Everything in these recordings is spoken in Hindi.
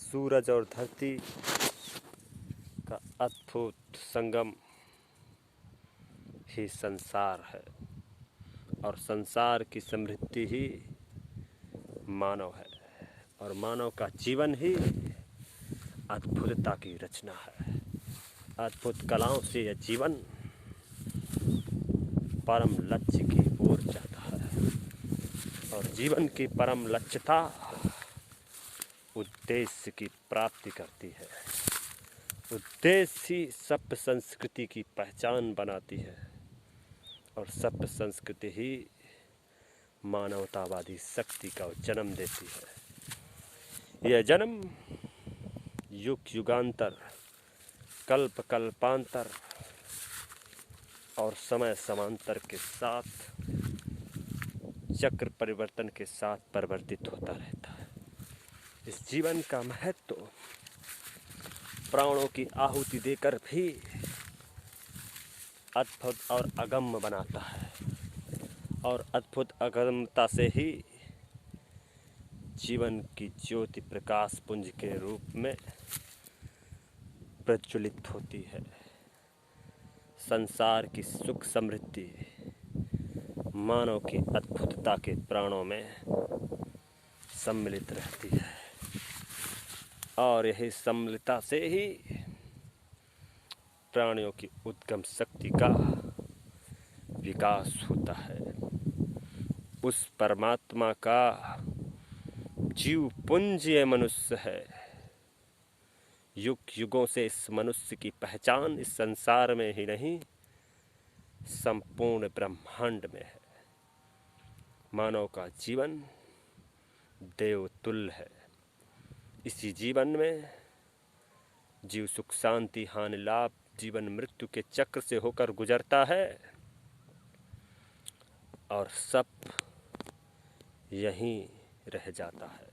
सूरज और धरती का अद्भुत संगम ही संसार है और संसार की समृद्धि ही मानव है और मानव का जीवन ही अद्भुतता की रचना है। अद्भुत कलाओं से यह जीवन परम लक्ष्य की ओर जाता है और जीवन की परम लक्ष्यता उद्देश्य की प्राप्ति करती है। उद्देश्य ही सभ्य संस्कृति की पहचान बनाती है और सभ्य संस्कृति ही मानवतावादी शक्ति का जन्म देती है। यह जन्म युग युगांतर, कल्प कल्पांतर और समय समांतर के साथ चक्र परिवर्तन के साथ परिवर्तित होता रहता है। इस जीवन का महत्व प्राणों की आहुति देकर भी अद्भुत और अगम्य बनाता है और अद्भुत अगम्यता से ही जीवन की ज्योति प्रकाश पुंज के रूप में प्रज्वलित होती है। संसार की सुख समृद्धि मानव की अद्भुतता के प्राणों में सम्मिलित रहती है और यही सम्मिलितता से ही प्राणियों की उद्गम शक्ति का विकास होता है। उस परमात्मा का जीव पुंज ये मनुष्य है। युग युगों से इस मनुष्य की पहचान इस संसार में ही नहीं, संपूर्ण ब्रह्मांड में है। मानव का जीवन देवतुल्य है। इसी जीवन में जीव सुख शांति हानि लाभ जीवन मृत्यु के चक्र से होकर गुजरता है और सब यहीं रह जाता है।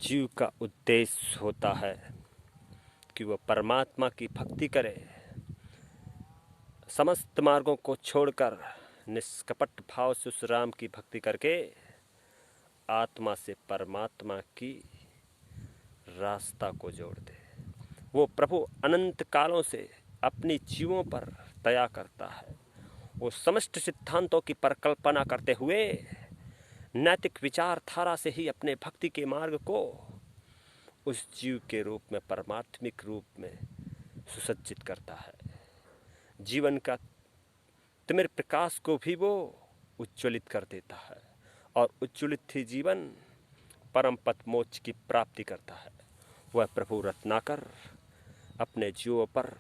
जीव का उद्देश्य होता है कि वह परमात्मा की भक्ति करे, समस्त मार्गों को छोड़कर निष्कपट भाव से उस राम की भक्ति करके आत्मा से परमात्मा की रास्ता को जोड़ दे। वो प्रभु अनंत कालों से अपनी जीवों पर दया करता है। वो समस्त सिद्धांतों की परिकल्पना करते हुए नैतिक विचारधारा से ही अपने भक्ति के मार्ग को उस जीव के रूप में परमात्मिक रूप में सुसज्जित करता है। जीवन का तिमिर प्रकाश को भी वो उज्ज्वलित कर देता है और उज्ज्वलित ही जीवन परम पद मोक्ष की प्राप्ति करता है। वह प्रभु रत्नाकर अपने जीवों पर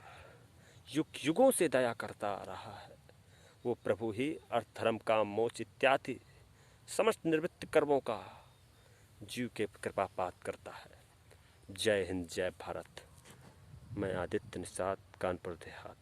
युग युगों से दया करता रहा है। वो प्रभु ही अर्थ धर्म काम मोक्ष इत्यादि समस्त निवृत्त कर्मों का जीव के कृपापात करता है। जय हिंद, जय भारत। मैं आदित्य निषाद, कानपुर देहात।